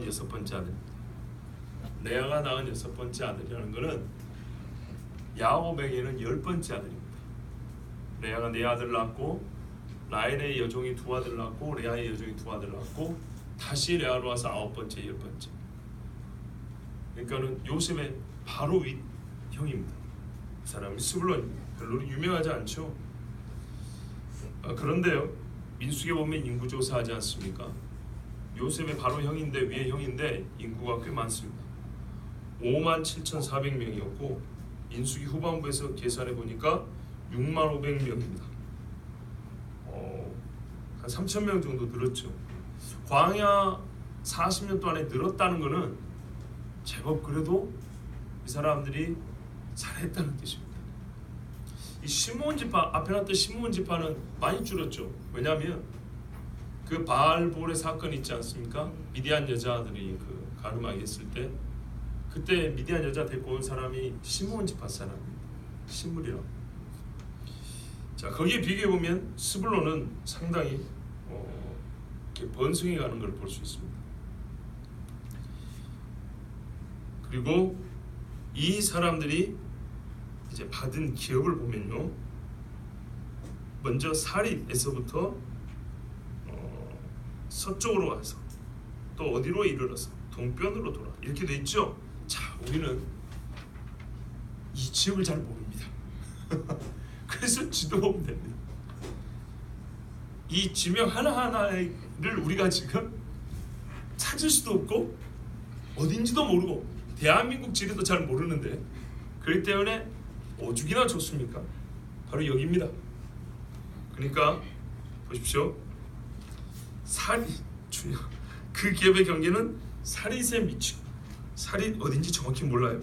낳은 6번째 아들. 레아가 낳은 6번째 아들이라는 것은 야곱에게는 10번째 아들입니다. 레아가 4아들 낳고 라헬의 여종이 2아들 낳고 레아의 여종이 2아들 낳고 다시 레아로 와서 9번째, 10번째. 그러니까는 요셉의 바로 윗 형입니다. 그 사람이 스불론입니다. 별로 유명하지 않죠. 그런데요, 민수기에 보면 인구 조사하지 않습니까? 요셉의 바로 형인데 위에 형인데 인구가 꽤 많습니다. 57,400명이었고 민수기 후반부에서 계산해 보니까 65,500명입니다. 한 3,000명 정도 늘었죠. 광야 40년 동안에 늘었다는 것은 제법 그래도 이 사람들이 잘했다는 뜻입니다. 이 시므온 지파, 앞에 나왔던 시므온 지파는 많이 줄었죠. 왜냐하면 그 바알볼의 사건 있지 않습니까? 미디안 여자들이 그 가늠하게 했을 때 그때 미디안 여자 데리고 온 사람이 시므온 지파 사람입니다. 시므리라고. 자, 거기에 비교해 보면 스불론은 상당히 이렇게 번성해 가는 걸 볼 수 있습니다. 그리고 이 사람들이 이제 받은 기업을 보면요, 먼저 사립에서부터 서쪽으로 와서 또 어디로 이르러서 동편으로 돌아 이렇게 돼 있죠. 자, 우리는 이 지역을 잘 모릅니다. 그래서 지도 보면 됩니다. 이 지명 하나하나를 우리가 지금 찾을 수도 없고 어딘지도 모르고 대한민국 지리도 잘 모르는데, 그렇기 때문에 오죽이나 좋습니까? 바로 여기입니다. 그러니까 보십시오. 그 기업의 경계는 사릿에 미치고, 사릿 어딘지 정확히 몰라요.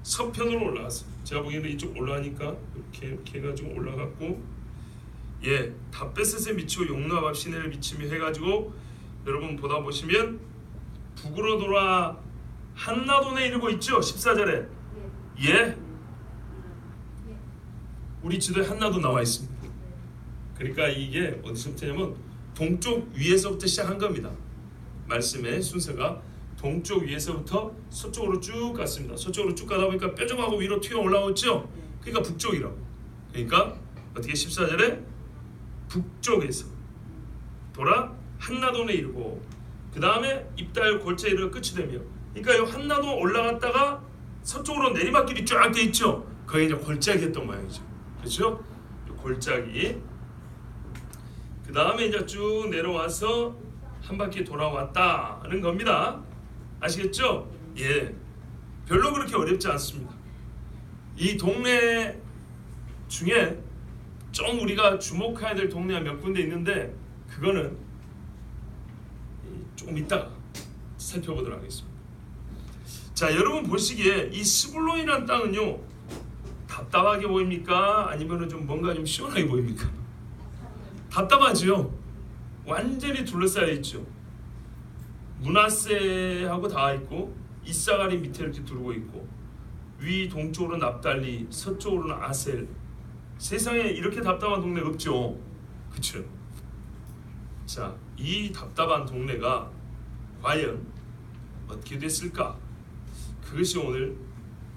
서편으로 올라왔어요. 제가 보기에는 이쪽 올라가니까 이렇게 해가지고 올라갔고, 예, 다베셋에 미치고 용나밥 시내를 미치며 해가지고 여러분 보다 보시면 북으로 돌아 한나돈에 이르고 있죠. 14절에 예, 우리 지도에 한나돈 나와 있습니다. 그러니까 이게 어디서부터냐면 동쪽 위에서부터 시작한 겁니다. 말씀의 순서가 동쪽 위에서부터 서쪽으로 쭉 갔습니다. 서쪽으로 쭉 가다 보니까 뾰족하고 위로 튀어 올라왔죠. 그러니까 북쪽이라고. 그러니까 어떻게 14절에 북쪽에서 돌아 한나돈에 이르고 그 다음에 입다엘 골짜기에 이르러 끝이 되며, 그러니까 이 한나돈 올라갔다가 서쪽으로 내리막길이 쫙 돼 있죠. 거기 이제 골짜기였던 모양이죠. 그렇죠? 골짜기. 그 다음에 이제 쭉 내려와서 한 바퀴 돌아왔다는 겁니다. 아시겠죠? 예, 별로 그렇게 어렵지 않습니다. 이 동네 중에 좀 우리가 주목해야 될 동네가 몇 군데 있는데 그거는 조금 이따가 살펴보도록 하겠습니다. 자, 여러분 보시기에 이 스불론이라는 땅은요, 답답하게 보입니까? 아니면 좀 뭔가 좀 시원하게 보입니까? 답답하죠. 완전히 둘러싸여 있죠. 므낫세하고 다 있고 이사가리 밑에 이렇게 두르고 있고, 위 동쪽으로 납달리, 서쪽으로는 아셀. 세상에 이렇게 답답한 동네 없죠. 그렇죠? 자, 이 답답한 동네가 과연 어떻게 됐을까? 그것이 오늘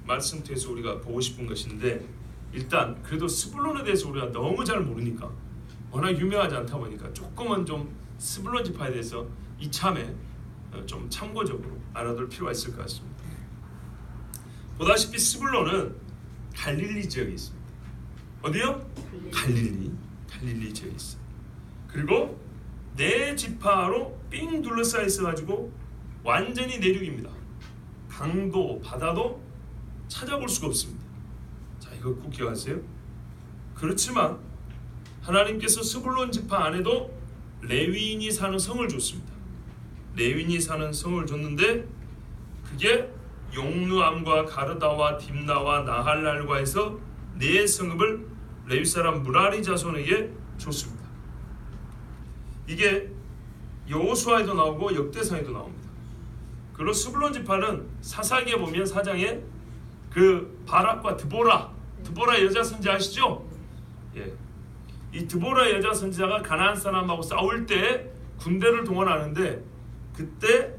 말씀 통해서 우리가 보고 싶은 것인데, 일단 그래도 스불론에 대해서 우리가 너무 잘 모르니까, 워낙 유명하지 않다 보니까 조금은 좀 스불론 지파에 대해서 이참에 좀 참고적으로 알아둘 필요가 있을 것 같습니다. 보다시피 스불론은 갈릴리 지역에 있습니다. 어디요? 갈릴리 지역에 있어요. 그리고 네 지파로 삥 둘러싸여 있어가지고 완전히 내륙입니다. 강도 바다도 찾아볼 수가 없습니다. 자, 이거 꼭 기억하세요. 그렇지만 하나님께서 스불론 지파 안에도 레위인이 사는 성을 줬습니다. 레위인이 사는 성을 줬는데 그게 용누암과 가르다와 딥나와 나할랄과 해서 네 성읍을 레위 사람 무라리 자손에게 줬습니다. 이게 여호수아에도 나오고 역대상에도 나옵니다. 그리고 스불론 지파는 사사기에 보면 4장에 그 바락과 드보라 여자 선지 아시죠? 예, 이 드보라 여자 선지자가 가나안 사람하고 싸울 때 군대를 동원하는데 그때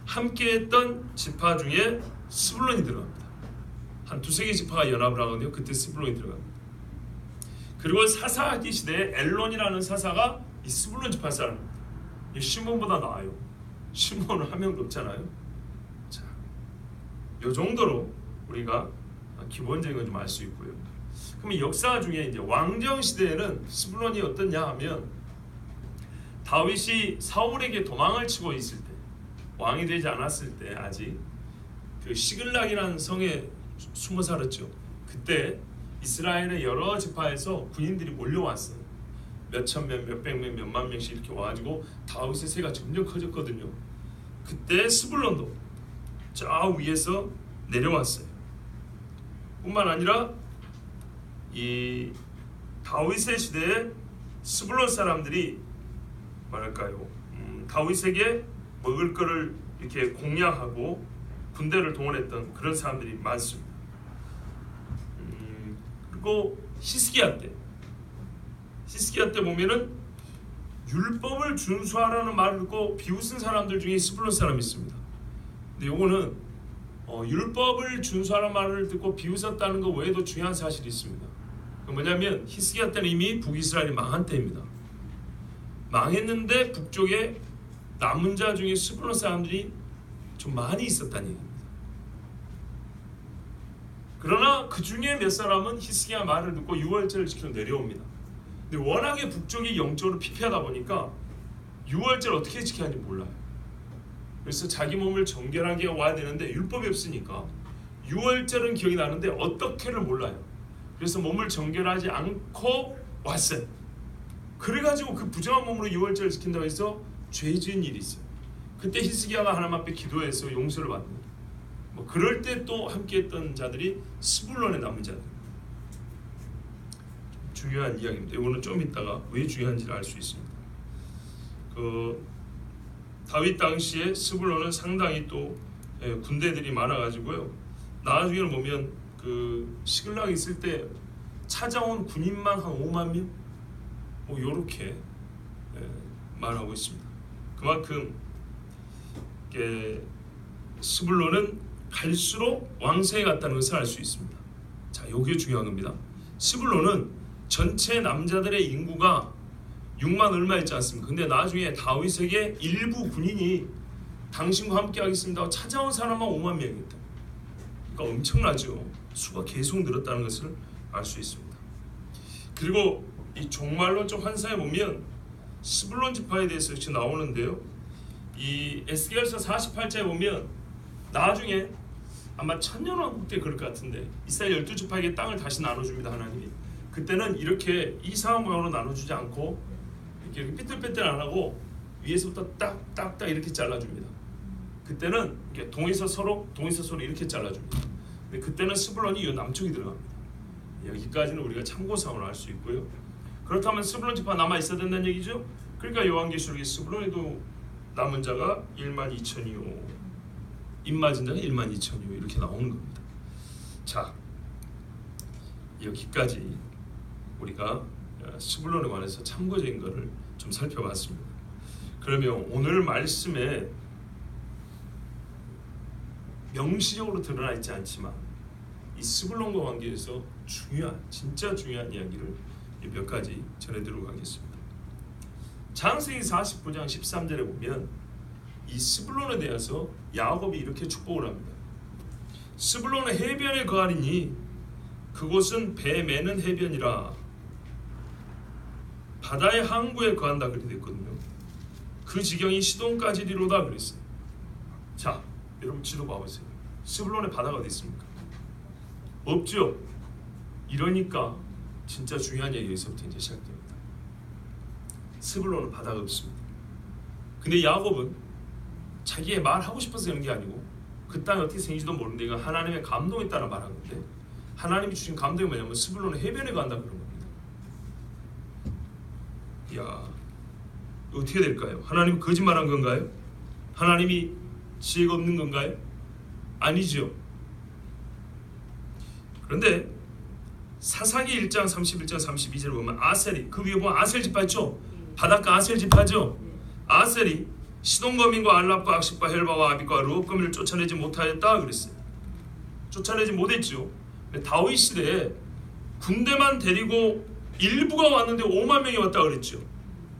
함께했던 지파 중에 스불론이 들어갑니다. 한 두세 개 지파가 연합을 하거든요. 그때 스불론이 들어갑니다. 그리고 사사기 시대에 엘론이라는 사사가 이 스불론 지파 사람입니다. 시몬보다 나아요. 시몬은 한 명도 없잖아요. 자, 이 정도로 우리가 기본적인 건 좀 알 수 있고요. 그럼 역사 중에 이제 왕정 시대에는 스불론이 어떻냐 하면 다윗이 사울에게 도망을 치고 있을 때, 왕이 되지 않았을 때 아직 그 시글락이라는 성에 숨어 살았죠. 그때 이스라엘의 여러 지파에서 군인들이 몰려왔어요. 몇천 명, 몇백 명, 몇만 명씩 이렇게 와가지고 다윗의 세가 점점 커졌거든요. 그때 스불론도 저 위에서 내려왔어요. 뿐만 아니라 이 다윗의 시대에 스불론 사람들이 뭐랄까요? 다윗에게 먹을 거를 이렇게 공양하고 군대를 동원했던 그런 사람들이 많습니다. 그리고 히스기야 때 보면은 율법을 준수하라는 말을 듣고 비웃은 사람들 중에 스불론 사람이 있습니다. 근데 요거는 율법을 준수하라는 말을 듣고 비웃었다는 것 외에도 중요한 사실이 있습니다. 뭐냐면 히스기야 때는 이미 북이스라엘이 망한 때입니다. 망했는데 북쪽에 남은 자 중에 스불론 사람들이 좀 많이 있었다는 얘기입니다. 그러나 그 중에 몇 사람은 히스기야 말을 듣고 유월절을 지키러 내려옵니다. 근데 워낙에 북쪽이 영적으로 피폐하다 보니까 유월절 어떻게 지켜야 하는지 몰라요. 그래서 자기 몸을 정결하게 와야 되는데 율법이 없으니까 유월절은 기억이 나는데 어떻게를 몰라요. 그래서 몸을 정결하지 않고 왔어요. 그래가지고 그 부정한 몸으로 유월절을 지킨다고 해서 죄 지은 일이 있어요. 그때 히스기야가 하나님 앞에 기도해서 용서를 받는, 그럴 때 또 함께했던 자들이 스불론의 남은 자들. 중요한 이야기입니다. 이거는 좀 이따가 왜 중요한지를 알 수 있습니다. 그 다윗 당시에 스불론은 상당히 또 군대들이 많아가지고요. 나중에는 보면 그 시글락이 있을 때 찾아온 군인만 한 5만 명, 요렇게 말하고 있습니다. 그만큼 스불론은 갈수록 왕세에 갔다는 것을 알 수 있습니다. 자, 이게 중요한 겁니다. 스불론은 전체 남자들의 인구가 6만 얼마 있지 않습니까? 근데 나중에 다윗에게 일부 군인이 당신과 함께 하겠습니다 하고 찾아온 사람만 5만 명이다. 그러니까 엄청나죠. 수가 계속 늘었다는 것을 알 수 있습니다. 그리고 이 종말론적 환상에 보면 스불론 지파에 대해서 이렇게 나오는데요. 이 에스겔서 48장에 보면 나중에 아마 천년왕국 때 그럴 것 같은데 이스라엘 12지파에게 땅을 다시 나눠줍니다. 하나님이. 그때는 이렇게 이상한 모양으로 나눠주지 않고 이렇게 삐뚤빼뚤 안 하고 위에서부터 딱딱딱 이렇게 잘라줍니다. 그때는 이렇게 동에서 서로 이렇게 잘라줍니다. 근데 그때는 스불론이 이 남쪽이 들어갑니다. 여기까지는 우리가 참고사항으로 알 수 있고요. 그렇다면 스불론 지파 남아 있어야 된다는 얘기죠. 그러니까 요한계시록에 스불론에도 남은 자가 12,000이요, 입맞은 자가 12,000이요 이렇게 나오는 겁니다. 자, 여기까지 우리가 스불론에 관해서 참고적인 것을 좀 살펴봤습니다. 그러면 오늘 말씀에 명시적으로 드러나 있지 않지만 이 스불론과 관계해서 진짜 중요한 이야기를 몇 가지 전해드리고 가겠습니다. 창세기 49장 13절에 보면 이 스불론에 대해서 야곱이 이렇게 축복을 합니다. 스불론의 해변에 거하리니 그곳은 배 매는 해변이라 바다의 항구에 거한다 그렇게 됐거든요. 그 지경이 시돈까지리로다 그랬어요. 자, 여러분 지도 봐보세요. 스불론에 바다가 어디 있습니까? 없죠. 이러니까 진짜 중요한 얘기가 여기서부터 이제 시작됩니다. 스불론은 바다가 없습니다. 근데 야곱은 자기의 말하고 싶어서 그런 게 아니고 그 땅이 어떻게 생긴지도 모르는데 이건 하나님의 감동에 따라 말한 건데, 하나님이 주신 감동이 뭐냐면 스불론의 해변에 간다 그런 겁니다. 이야, 어떻게 될까요? 하나님이 거짓말한 건가요? 하나님이 지혜가 없는 건가요? 아니죠. 그런데 사사기 1장 31장 32절을 보면 아셀이, 그 위에 보면 아셀 지파 있죠? 바닷가 아셀 지파죠? 아셀이 시돈 거민과 알랍과 악십과 헬바와 아비과 르홉 거민을 쫓아내지 못하였다 그랬어요. 쫓아내지 못했죠. 다윗 시대에 군대만 데리고 일부가 왔는데 5만 명이 왔다 그랬죠.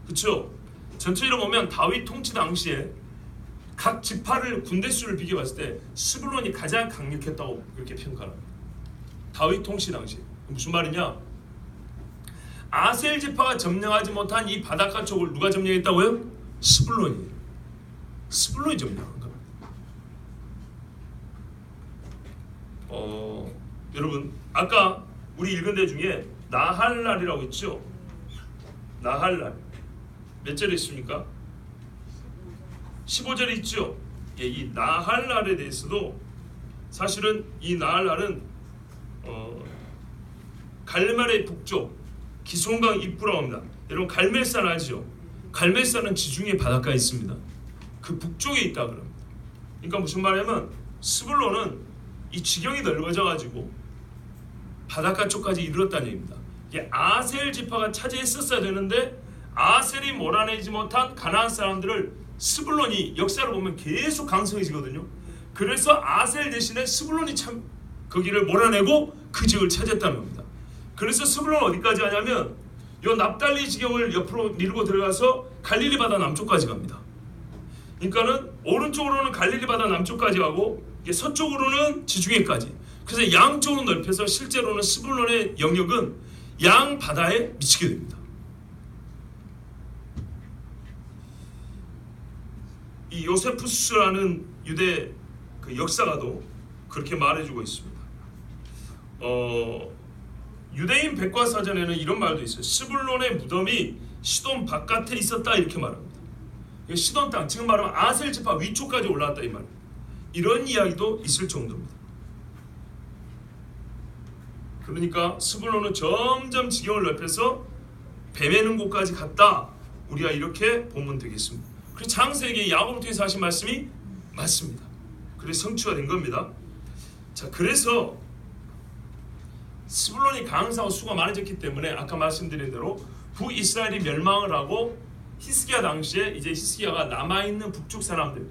그렇죠? 전체적으로 보면 다윗 통치 당시에 각 지파를 군대 수를 비교했을 때 스불론이 가장 강력했다고 그렇게 평가합니다. 다윗 통치 당시. 무슨 말이냐? 아셀 지파가 점령하지 못한 이 바닷가 쪽을 누가 점령했다고요? 스불론이에요. 스불론이 점령한 겁니다. 여러분 아까 우리 읽은 데 중에 나할랄이라고 있죠. 나할랄 몇 절에 있습니까? 15절에 있죠. 예, 이 나할랄에 대해서도 사실은 이 나할랄은 갈멜의 북쪽 기손강 입구라고 합니다. 여러분 갈멜산 알죠? 갈멜산은 지중해 바닷가에 있습니다. 그 북쪽에 있다 그럽니다. 그러니까 무슨 말이냐면 스불론은 이 지경이 넓어져 가지고 바닷가 쪽까지 이르렀다는 얘기입니다. 이게 아셀 지파가 차지했었어야 되는데 아셀이 몰아내지 못한 가나안 사람들을 스불론이 역사를 보면 계속 강성해지거든요. 그래서 아셀 대신에 스불론이 참 거기를 몰아내고 그 지역을 차지했다는 겁니다. 그래서 스불론은 어디까지 하냐면 요 납달리 지경을 옆으로 밀고 들어가서 갈릴리 바다 남쪽까지 갑니다. 그러니까는 오른쪽으로는 갈릴리 바다 남쪽까지 가고 서쪽으로는 지중해까지. 그래서 양쪽으로 넓혀서 실제로는 스불론의 영역은 양 바다에 미치게 됩니다. 이 요세푸스라는 유대 그 역사가도 그렇게 말해주고 있습니다. 유대인 백과사전에는 이런 말도 있어요. 스불론의 무덤이 시돈 바깥에 있었다 이렇게 말합니다. 시돈 땅, 지금 말하면 아셀 지파 위쪽까지 올라왔다 이 말입니다. 이런 이야기도 있을 정도입니다. 그러니까 스불론은 점점 지경을 넓혀서 베매는 곳까지 갔다. 우리가 이렇게 보면 되겠습니다. 그래서 창세기 야곱을 통해서 하신 말씀이 맞습니다. 그래서 성취가 된 겁니다. 자, 그래서 스불론이 강성하고 수가 많아졌기 때문에 아까 말씀드린 대로 북이스라엘이 멸망을 하고 히스기야 당시에 이제 히스기야가 남아있는 북쪽 사람들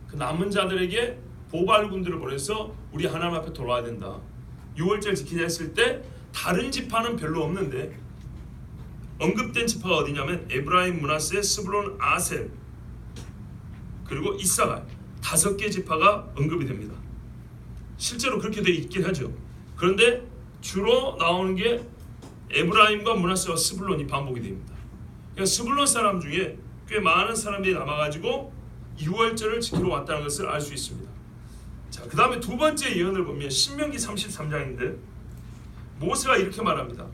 그 남은 자들에게 보발군들을 보내서 우리 하나님 앞에 돌아와야 된다. 6월절 지키자 했을 때 다른 지파는 별로 없는데 언급된 지파가 어디냐면 에브라임, 므낫세, 스불론, 아셀 그리고 이사갈 5개 지파가 언급이 됩니다. 실제로 그렇게 되어 있긴 하죠. 그런데 주로 나오는 게 에브라임과 므낫세와 스불론이 반복이 됩니다. 그러니까 스불론 사람 중에 꽤 많은 사람들이 남아가지고 6월절을 지키러 왔다는 것을 알 수 있습니다. 자, 그 다음에 두 번째 예언을 보면 신명기 33장인데 모세가 이렇게 말합니다.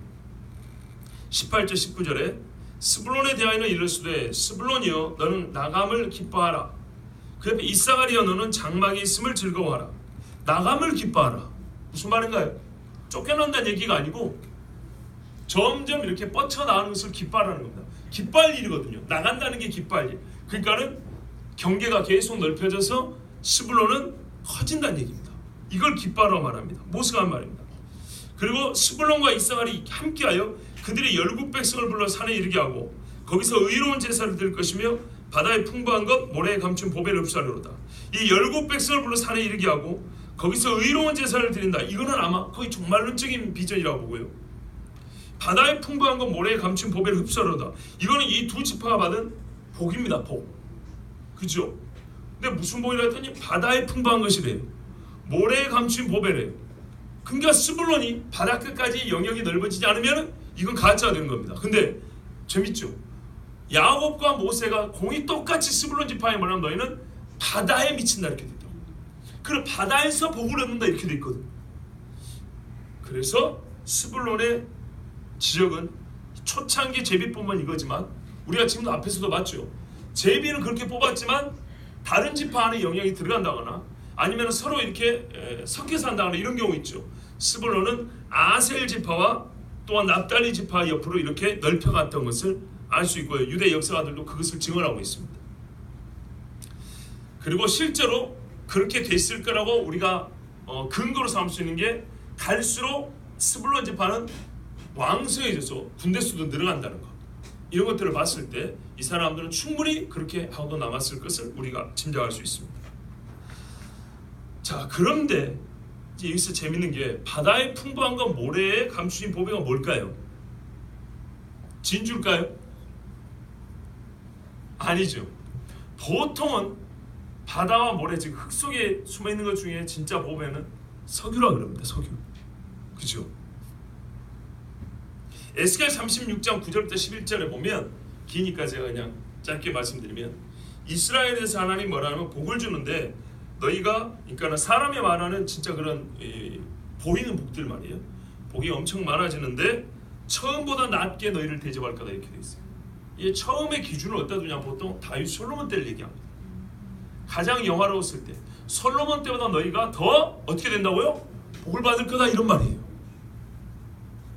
18절 19절에 스불론에 대하여는 이르시되 스불론이여 너는 나감을 기뻐하라. 그 옆에 이사가리여 너는 장막이 있음을 즐거워하라. 나감을 기뻐하라. 무슨 말인가요? 쫓겨난다는 얘기가 아니고 점점 이렇게 뻗쳐나가는 것을 기뻐하라는 겁니다. 기뻐할 일이거든요. 나간다는 게 기뻐할 일. 그러니까는 경계가 계속 넓혀져서 스불론은 커진다는 얘기입니다. 이걸 기뻐하라고 말합니다. 모세가 한 말입니다. 그리고 스불론과 이사갈이 함께하여 그들이 열국 백성을 불러 산에 이르게 하고 거기서 의로운 제사를 드릴 것이며 바다에 풍부한 것 모래에 감춘 보배를 흡수하리로다. 이 열국 백성을 불러 산에 이르게 하고 거기서 의로운 제사를 드린다. 이거는 아마 거의 종말론적인 비전이라고 보고요. 바다에 풍부한 것 모래에 감춘 보배를 흡수하리로다. 이거는 이 두 지파가 받은 복입니다. 복. 그죠? 근데 무슨 복이라 했더니 바다에 풍부한 것이래요. 모래에 감춘 보배래요. 그러니까 스불론이 바다 끝까지 영역이 넓어지지 않으면 이건 가짜가 되는 겁니다. 근데 재밌죠? 야곱과 모세가 공이 똑같이 스불론 지파에 말하면 너희는 바다에 미친다 이렇게 되더라고요. 그리고 바다에서 복을 얻는다 이렇게 돼 있거든. 그래서 스불론의 지역은 초창기 제비뿐만 이거지만 우리가 지금 앞에서도 봤죠. 제비는 그렇게 뽑았지만 다른 지파 안에 영향이 들어간다거나 아니면 서로 이렇게 섞여서 한다거나 이런 경우 있죠. 스불론은 아셀 지파와 또한 납달리 지파 옆으로 이렇게 넓혀갔던 것을 알 수 있고요. 유대 역사가들도 그것을 증언하고 있습니다. 그리고 실제로 그렇게 됐을 거라고 우리가 근거로 삼을 수 있는 게 갈수록 스불론 지파는 왕성해져서 군대 수도 늘어간다는 거. 이런 것들을 봤을 때 이 사람들은 충분히 그렇게 하고 남았을 것을 우리가 짐작할 수 있습니다. 자, 그런데 이제 여기서 재밌는 게 바다의 풍부함과 모래에 감추신 보배가 뭘까요? 진주일까요? 아니죠. 보통은 바다와 모래, 즉 흙 속에 숨어 있는 것 중에 진짜 보배는 석유라 그럽니다. 석유. 그죠? 에스겔 36장 9절부터 11절에 보면, 기니까 제가 그냥 짧게 말씀드리면, 이스라엘에서 하나님 뭐라면 복을 주는데 너희가, 그러니까 사람이 말하는 진짜 그런 보이는 복들 말이에요. 복이 엄청 많아지는데 처음보다 낮게 너희를 대접할 거다, 이렇게 돼 있어요. 이 처음의 기준을 어디다 두냐, 보통 다윗 솔로몬 때를 얘기합니다. 가장 영화로웠을 때 솔로몬 때보다 너희가 더 어떻게 된다고요? 복을 받을 거다, 이런 말이에요.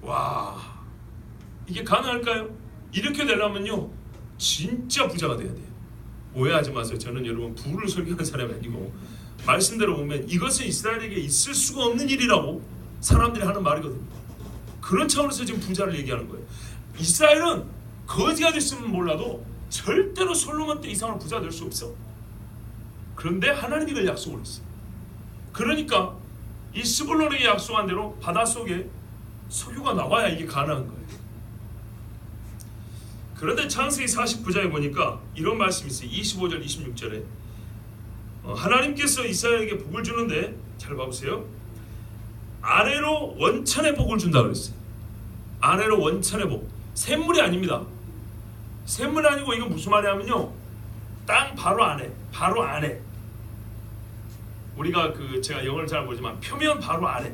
와, 이게 가능할까요? 이렇게 되려면요 진짜 부자가 돼야 돼요. 오해하지 마세요. 저는 여러분 부를 설교하는 사람이 아니고, 말씀대로 보면 이것은 이스라엘에게 있을 수가 없는 일이라고 사람들이 하는 말이거든요. 그런 차원에서 지금 부자를 얘기하는 거예요. 이스라엘은 거지가 됐으면 몰라도 절대로 솔로몬 때 이상으로 부자 될 수 없어. 그런데 하나님이 이걸 약속을 했어요. 그러니까 이 스불론에게 약속한 대로 바닷속에 석유가 나와야 이게 가능한 거예요. 그런데 창세기 49장에 보니까 이런 말씀이 있어요. 25절 26절에 하나님께서 이스라엘에게 복을 주는데, 잘 봐보세요. 아래로 원천의 복을 준다 그랬어요. 아래로 원천의 복. 샘물이 아닙니다. 샘물이 아니고 이건 무슨 말이냐면요, 땅 바로 안에 우리가 제가 영어를 잘 모르지만 표면 바로 아래,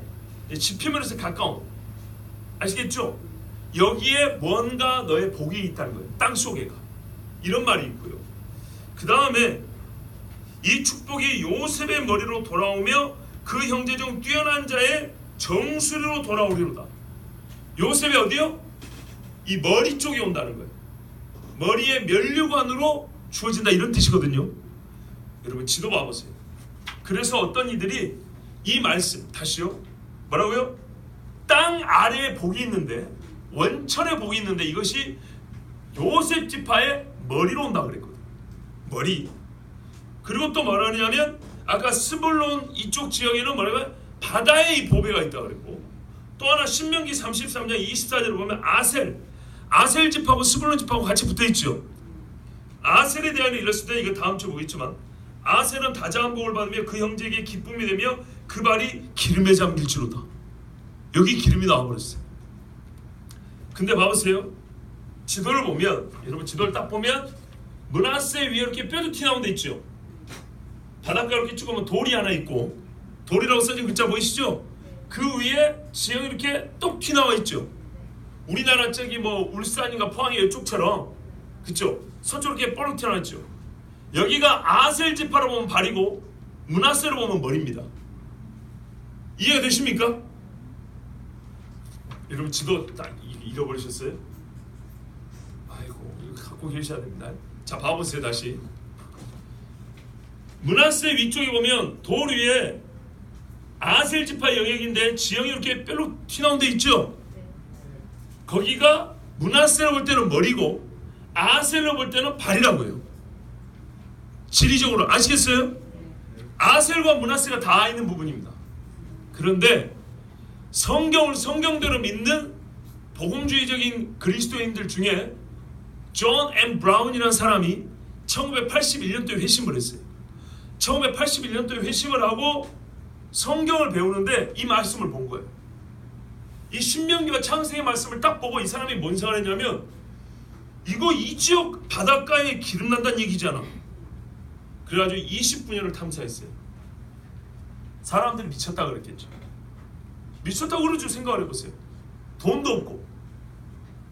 지표면에서 가까운, 아시겠죠? 여기에 뭔가 너의 복이 있다는 거예요. 땅 속에가. 이런 말이 있고요. 그 다음에 이 축복이 요셉의 머리로 돌아오며 그 형제 중 뛰어난 자의 정수리로 돌아오리로다. 요셉이 어디요? 이 머리 쪽에 온다는 거예요. 머리의 면류관으로 주어진다, 이런 뜻이거든요. 여러분 지도 봐보세요. 그래서 어떤 이들이 이 말씀, 다시요, 뭐라고요? 땅 아래에 복이 있는데, 원천에 복이 있는데 이것이 요셉 지파의 머리로 온다 그랬거든요. 머리. 그리고 또 뭐라 하냐면 아까 스불론 이쪽 지역에는 뭐냐면 바다에 이 보배가 있다 그랬고, 또 하나 신명기 33장 24절을 보면 아셀 집하고 스불론 집하고 같이 붙어 있죠. 아셀에 대한 일렀을 때 이거 다음 주에 보겠지만, 아셀은 다자한 복을 받으며 그 형제에게 기쁨이 되며 그 발이 기름에 잠길지로다. 여기 기름이 나와버렸어요. 근데 봐보세요. 지도를 보면, 여러분 지도를 딱 보면 므낫세 위에 이렇게 뼈도 튀나온 데 있죠. 바닷가 이렇게 쭉 보면 돌이 하나 있고, 돌이라고 써진 글자 보이시죠? 그 위에 지형이 이렇게 똑 튀나와 있죠. 우리나라 저기 뭐 울산인가 포항이 이쪽처럼, 그쵸? 서쪽으로 이렇게 뻘록 튀어나와 있죠. 여기가 아셀 지파로 보면 발이고 므낫세로 보면 머리입니다. 이해가 되십니까? 여러분 지도 딱 잃어버리셨어요? 아이고, 이거 갖고 계셔야 됩니다. 자, 봐보세요. 다시 므낫세 위쪽에 보면 돌 위에 아셀 지파 영역인데 지형이 이렇게 뼈로 튀나온 데 있죠. 거기가 므낫세로 볼 때는 머리고 아셀로 볼 때는 발이라고요. 지리적으로 아시겠어요? 아셀과 므낫세가 다 있는 부분입니다. 그런데 성경대로 믿는 복음주의적인 그리스도인들 중에 존 M. 브라운이라는 사람이 1981년도에 회심을 했어요. 1981년도에 회심을 하고 성경을 배우는데 이 말씀을 본 거예요. 이 신명기와 창세기 말씀을 딱 보고 이 사람이 뭔 생각을 했냐면, 이거 이 지역 바닷가에 기름 난다는 얘기잖아. 그래가지고 29년을 탐사했어요. 사람들이 미쳤다 그랬겠죠. 미쳤다고 그러죠. 생각을 해보세요. 돈도 없고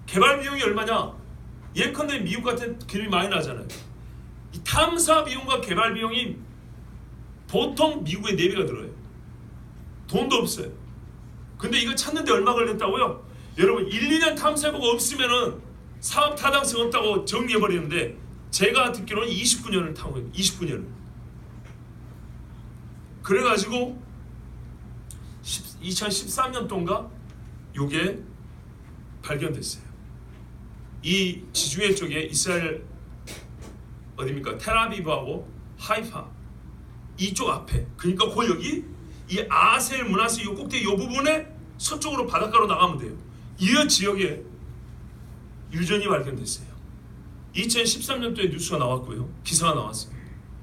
개발 비용이 얼마냐? 예컨대 미국 같은 기름이 많이 나잖아요. 이 탐사 비용과 개발 비용이 보통 미국의 4배가 들어요. 돈도 없어요. 근데 이거 찾는데 얼마 걸렸다고요? 여러분 1, 2년 탐사해보고 없으면은 사업 타당성 없다고 정리해버리는데, 제가 듣기로는 29년을 타고 있어요. 29년을. 그래가지고 2013년도인가 요게 발견됐어요. 이 지중해 쪽에 이스라엘 어디입니까? 텔아비브하고 하이파 이쪽 앞에, 그러니까 그 여기 이 아셀 므낫세 이 꼭대기 이 부분에 서쪽으로 바닷가로 나가면 돼요. 이 지역에 유전이 발견됐어요. 2013년도에 뉴스가 나왔고요. 기사가 나왔어요.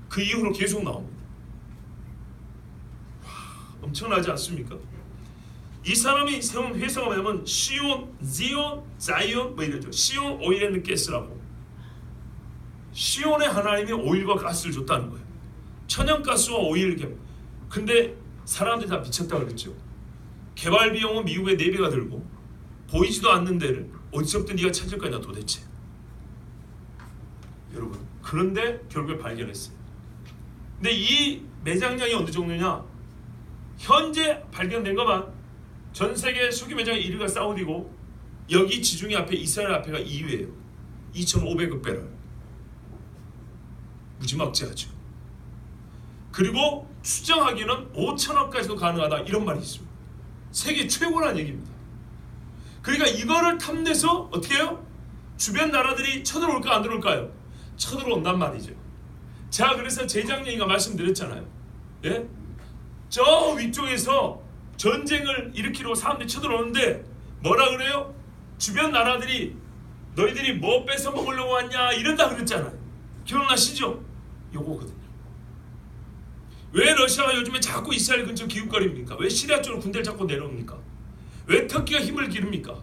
그 이후로 계속 나옵니다. 와, 엄청나지 않습니까? 이 사람이 세운 회사가 뭐냐면 시온, 지온, 자이온 뭐 이러죠. 시온 오일 앤 가스라고. 시온의 하나님이 오일과 가스를 줬다는 거예요. 천연가스와 오일 개. 근데 사람들이 다 미쳤다 그랬죠. 개발 비용은 미국의 4배가 들고 보이지도 않는 데를 어디서부터 네가 찾을 거냐 도대체. 여러분, 그런데 결국에 발견했어요. 근데 이 매장량이 어느 정도냐? 현재 발견된 것만 전 세계 석유 매장의 1위가 사우디고 여기 지중해 앞에 이스라엘 앞에가 2위예요. 2,500억 배럴. 무지막지하죠. 그리고 추정하기는 5천억까지도 가능하다 이런 말이 있습니다. 세계 최고라는 얘기입니다. 그러니까 이거를 탐내서 어떻게 해요? 주변 나라들이 쳐들어올까 안 들어올까요? 쳐들어온단 말이죠. 자, 그래서 재작년인가 말씀드렸잖아요. 예? 저 위쪽에서 전쟁을 일으키러 사람들이 쳐들어오는데 뭐라 그래요? 주변 나라들이 너희들이 뭐 뺏어 먹으려고 왔냐 이런다 그랬잖아요. 기억나시죠? 요거거든요. 왜 러시아가 요즘에 자꾸 이스라엘 근처 기웃거립니까? 왜 시리아 쪽으로 군대를 자꾸 내려옵니까? 왜 터키가 힘을 기릅니까?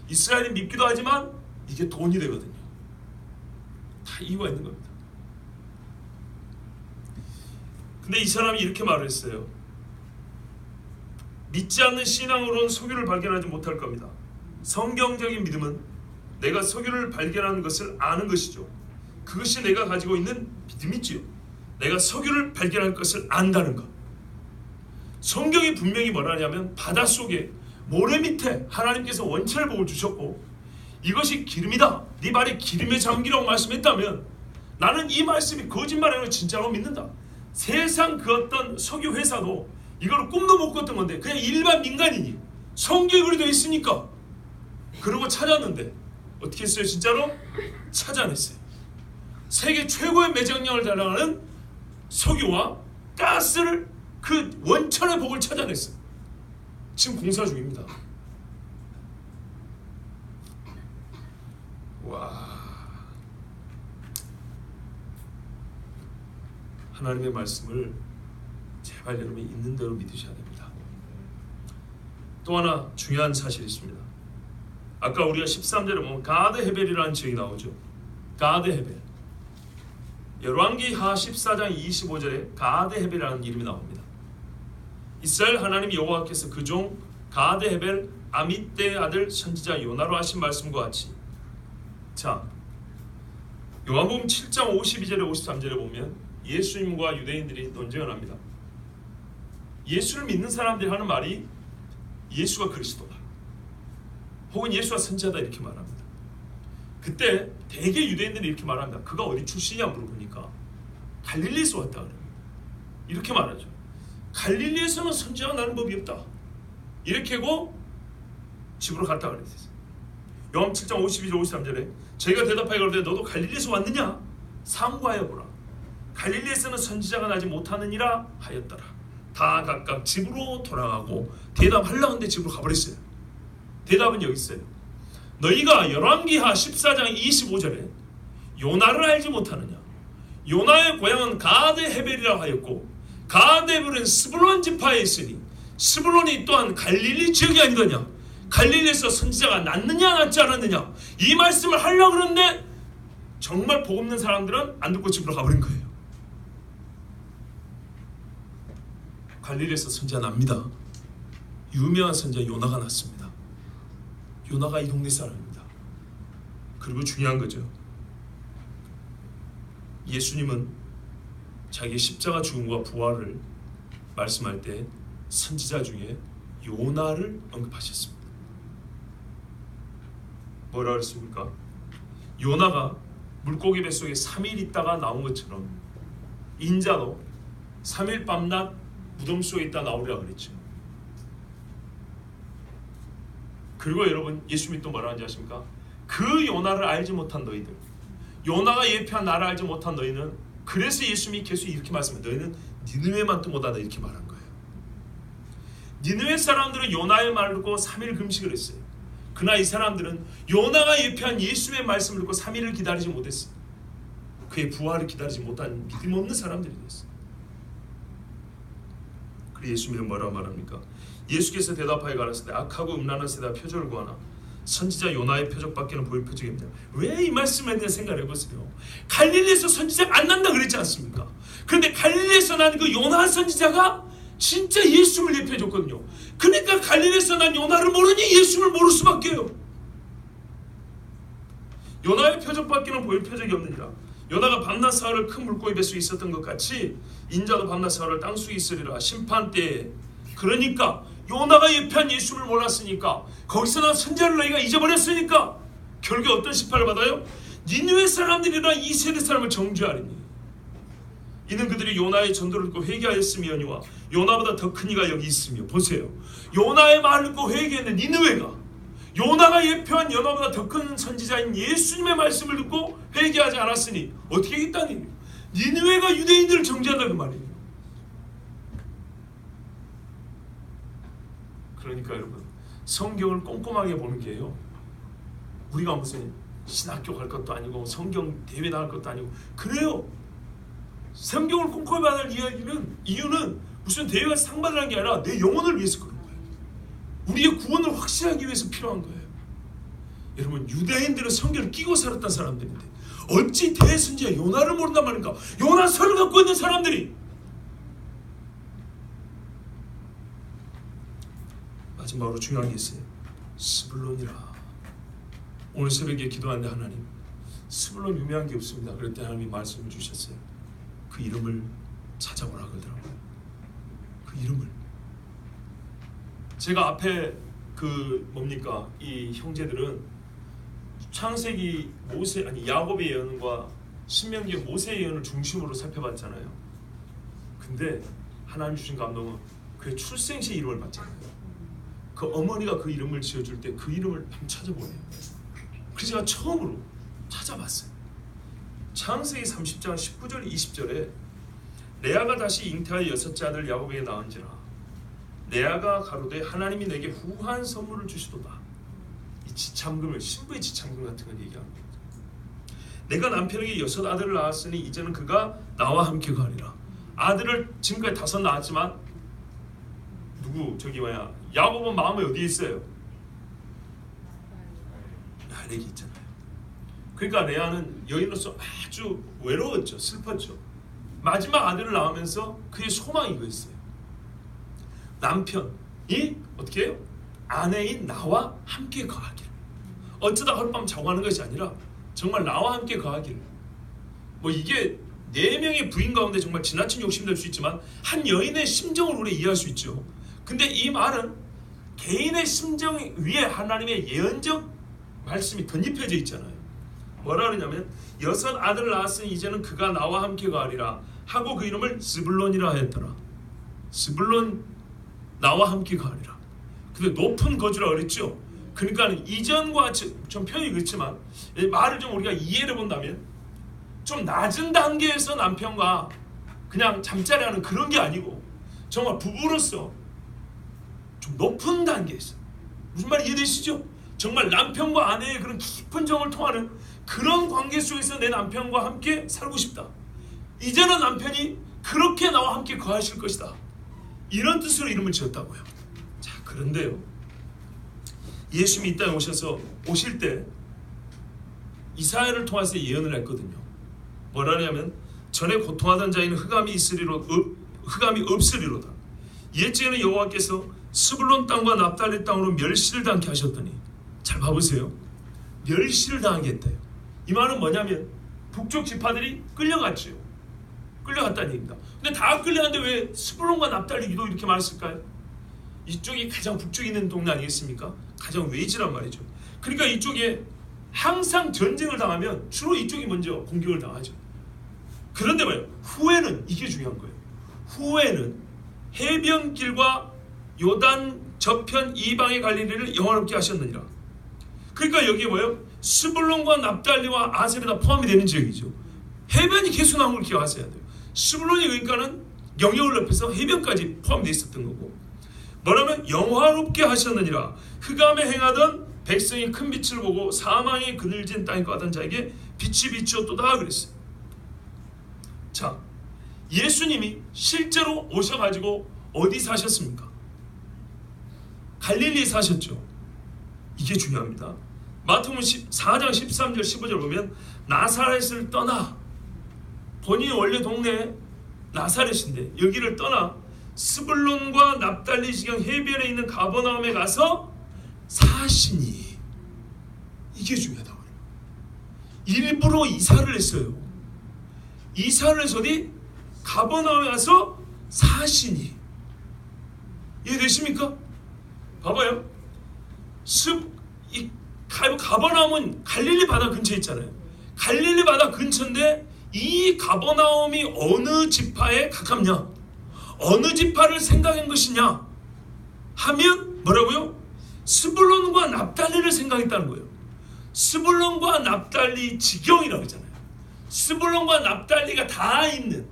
이스라엘이 밉기도 하지만 이게 돈이 되거든요. 다 이유가 있는 겁니다. 근데 이 사람이 이렇게 말을 했어요. 믿지 않는 신앙으로는 석유를 발견하지 못할 겁니다. 성경적인 믿음은 내가 석유를 발견하는 것을 아는 것이죠. 그것이 내가 가지고 있는 믿음이지요. 내가 석유를 발견할 것을 안다는 것. 성경이 분명히 뭐라냐면 바닷속에 모래 밑에 하나님께서 원철복을 주셨고 이것이 기름이다. 네 발이 기름에 잠기라고 말씀했다면 나는 이 말씀이 거짓말 아니라 진짜로 믿는다. 세상 그 어떤 석유 회사도 이걸 꿈도 못 꿨던 건데 그냥 일반 민간인이 성경에 그리 되어 있으니까 그러고 찾았는데 어떻게 했어요? 진짜로 찾아냈어요. 세계 최고의 매장량을 자랑하는 석유와 가스를 그 원천의 복을 찾아냈어요. 지금 공사 중입니다. 와, 하나님의 말씀을 제발 여러분이 있는 대로 믿으셔야 됩니다. 또 하나 중요한 사실이 있습니다. 아까 우리가 13절에 보면 가드 헤벨이라는 지역이 나오죠. 가드 헤벨. 열왕기하 14장 25절에 가드 헤벨이라는 이름이 나옵니다. 이스라엘 하나님 여호와께서 그 종 가드 헤벨 아미떼의 아들 선지자 요나로 하신 말씀과 같이, 자, 요한복음 7장 52절에 53절에 보면 예수님과 유대인들이 논쟁을 합니다. 예수를 믿는 사람들이 하는 말이 예수가 그리스도다 혹은 예수가 선지자다 이렇게 말합니다. 그때 대개 유대인들이 이렇게 말합니다. 그가 어디 출신이냐 물어보니까 갈릴리에서 왔다 그럽니다. 이렇게 말하죠. 갈릴리에서는 선지자가 나는 법이 없다. 이렇게 하고 집으로 갔다 그랬어요. 요한 7장 52절 53절에 저희가 대답하여 가로되 너도 갈릴리에서 왔느냐? 상고하여 보라. 갈릴리에서는 선지자가 나지 못하느니라 하였더라. 다 각각 집으로 돌아가고 대답하려고 하는데 집으로 가버렸어요. 대답은 여기 있어요. 너희가 열왕기하 14장 25절에 요나를 알지 못하느냐? 요나의 고향은 가드 헤벨이라 하였고 가드 헤벨은 스불론 지파에 있으니 스불론이 또한 갈릴리 지역이 아니더냐? 갈릴리에서 선지자가 났느냐 났지 않았느냐? 이 말씀을 하려고 그러는데 정말 복 없는 사람들은 안 듣고 집으로 가버린 거예요. 갈릴리에서 선지자 납니다. 유명한 선지자 요나가 났습니다. 요나가 이 동네 사람입니다. 그리고 중요한 거죠. 예수님은 자기 십자가 죽음과 부활을 말씀할 때 선지자 중에 요나를 언급하셨습니다. 뭐라 그랬습니까? 요나가 물고기 뱃속에 3일 있다가 나온 것처럼 인자도 3일 밤낮 무덤 속에 있다 나오리라 그랬죠. 그리고 여러분 예수님이 또 뭐라 하는지 아십니까? 그 요나를 알지 못한 너희들, 요나가 예표한 나를 알지 못한 너희는, 그래서 예수님이 계속 이렇게 말씀해요. 너희는 니느웨만도 못하다 이렇게 말한 거예요. 니느웨 사람들은 요나의 말을 듣고 3일 금식을 했어요. 그러나 이 사람들은 요나가 예표한 예수의 말씀을 듣고 3일을 기다리지 못했어요. 그의 부활을 기다리지 못한 믿음 없는 사람들이 됐어요. 그리고 예수님은 뭐라고 말합니까? 예수께서 대답하여 가라사대 악하고 음란한 세대가 표적을 구하나 선지자 요나의 표적밖에는 보일 표적이 없냐. 왜 이 말씀에 대해 생각을 해보세요. 갈릴리에서 선지자가 안 난다 그랬지 않습니까? 그런데 갈릴리에서 난 그 요나 선지자가 진짜 예수를 예표해줬거든요. 그러니까 갈릴리에서 난 요나를 모르니 예수를 모를 수밖에요. 요나의 표적밖에는 보일 표적이 없느니라. 요나가 밤낮 사흘을 큰 물고기 뱃속에 있었던 것 같이 인자도 밤낮 사흘을 땅속에 있으리라. 심판 때에. 그러니까 요나가 예표한 예수를 몰랐으니까, 거기서 난 선지자를 너희가 잊어버렸으니까 결국 어떤 심판을 받아요? 니느웨 사람들이나 이 세대 사람을 정죄하리니 이는 그들이 요나의 전도를 듣고 회개하였으며니와 요나보다 더 큰 이가 여기 있으며. 보세요. 요나의 말을 듣고 회개했는 니느웨가 요나가 예표한 요나보다 더 큰 선지자인 예수님의 말씀을 듣고 회개하지 않았으니 어떻게 하겠다니? 니느웨가 유대인들을 정죄한다는 말이에요. 그러니까 여러분, 성경을 꼼꼼하게 보는 게요, 우리가 무슨 신학교 갈 것도 아니고 성경 대회 나갈 것도 아니고 그래요. 성경을 꼼꼼히 받을 이유는 무슨 대회가 상 받으라는 게 아니라 내 영혼을 위해서 그런 거예요. 우리의 구원을 확실하기 위해서 필요한 거예요. 여러분, 유대인들은 성경을 끼고 살았던 사람들인데 어찌 대선지자 요나를 모른단 말입니까? 요나서를 갖고 있는 사람들이. 마지막으로 중요한 게 있어요. 스불론이라. 오늘 새벽에 기도하는데 하나님, 스불론 유명한 게 없습니다. 그럴 때 하나님이 말씀을 주셨어요. 그 이름을 찾아보라 그러더라고요. 그 이름을. 제가 앞에 이 형제들은 창세기 야곱의 예언과 신명기 모세의 예언을 중심으로 살펴봤잖아요. 근데 하나님 주신 감동은 그의 출생시 이름을 봤잖아요. 그 어머니가 그 이름을 지어줄 때 그 이름을 한번 찾아보네요. 그래서 제가 처음으로 찾아봤어요. 창세기 30장 19절 20절에 레아가 다시 잉태하여 6째 아들 야곱에게 낳은지라 레아가 가로되 하나님이 내게 후한 선물을 주시도다. 이 지참금을, 신부의 지참금 같은 건 얘기합니다. 내가 남편에게 6 아들을 낳았으니 이제는 그가 나와 함께 가리라. 아들을 지금까지 5 낳았지만 야곱은 마음이 어디에 있어요? 라헬에게 있잖아요. 그러니까 레아는 여인으로서 아주 외로웠죠. 슬펐죠. 마지막 아들을 낳으면서 그의 소망이 이거였어요. 남편이 어떻게 해요? 아내인 나와 함께 거하기를. 어쩌다 하룻밤 자고 가는 것이 아니라 정말 나와 함께 거하기를. 이게 4명의 부인 가운데 정말 지나친 욕심이 될 수 있지만 한 여인의 심정을 우리가 이해할 수 있죠. 근데 이 말은 개인의 심정 위에 하나님의 예언적 말씀이 덧입혀져 있잖아요. 뭐라 그러냐면 6 아들을 낳았으니 이제는 그가 나와 함께 가리라 하고 그 이름을 스불론이라 하였더라. 스불론, 나와 함께 가리라. 근데 높은 거주라 그랬죠. 그러니까 이전과 좀 표현이 그렇지만 말을 좀 우리가 이해를 본다면 좀 낮은 단계에서 남편과 그냥 잠자리하는 그런 게 아니고 정말 부부로서 좀 높은 단계에서, 무슨 말이 이해되시죠? 정말 남편과 아내의 그런 깊은 정을 통하는 그런 관계 속에서 내 남편과 함께 살고 싶다. 이제는 남편이 그렇게 나와 함께 거하실 것이다. 이런 뜻으로 이름을 지었다고요. 자, 그런데요, 예수님이 이 땅에 오실 때 이사야를 통해서 예언을 했거든요. 뭐라냐면 전에 고통하던 자에는 흑암이 없으리로다. 옛적에는 여호와께서 스불론 땅과 납달리 땅으로 멸시를 당케 하셨더니, 잘 봐보세요. 멸시를 당하게 했대요. 이 말은 뭐냐면 북쪽 지파들이 끌려갔죠. 끌려갔다는 얘기입니다. 근데 다 끌려갔는데 왜 스불론과 납달리 유도 이렇게 많았을까요? 이쪽이 가장 북쪽에 있는 동네 아니겠습니까? 가장 외지란 말이죠. 그러니까 이쪽에 항상 전쟁을 당하면 주로 이쪽이 먼저 공격을 당하죠. 그런데 뭐예요? 후에는 이게 중요한 거예요. 후에는 해변길과 요단 저편 이방의 갈릴리를 영화롭게 하셨느니라. 그러니까 여기에 뭐예요? 스불론과 납달리와 아셀이 다 포함이 되는 지역이죠. 해변이 계속 나온 걸 기억하셔야 돼요. 스불론이 그러니까는 영역을 넓혀서 해변까지 포함되어 있었던 거고, 뭐라면 영화롭게 하셨느니라. 흑암에 행하던 백성이 큰 빛을 보고 사망의 그늘진 땅에 거하던 자에게 빛이 비추었도다 그랬어요. 자, 예수님이 실제로 오셔가지고 어디 사셨습니까? 갈릴리에 사셨죠. 이게 중요합니다. 마태복음 4장 13절 15절 보면 나사렛을 떠나, 본인이 원래 동네 나사렛인데 여기를 떠나 스불론과 납달리 지경 해변에 있는 가버나움에 가서 사시니, 이게 중요하다고. 일부러 이사를 했어요. 이사를 해서 어디? 가버나움에 가서 사시니. 이해되십니까? 봐봐요. 가버나움은 갈릴리 바다 근처에 있잖아요. 갈릴리 바다 근처인데 이 가버나움이 어느 지파에 가깝냐, 어느 지파를 생각한 것이냐 하면 뭐라고요? 스불론과 납달리를 생각했다는 거예요. 스불론과 납달리 지경이라고 했잖아요. 스불론과 납달리가 다 있는,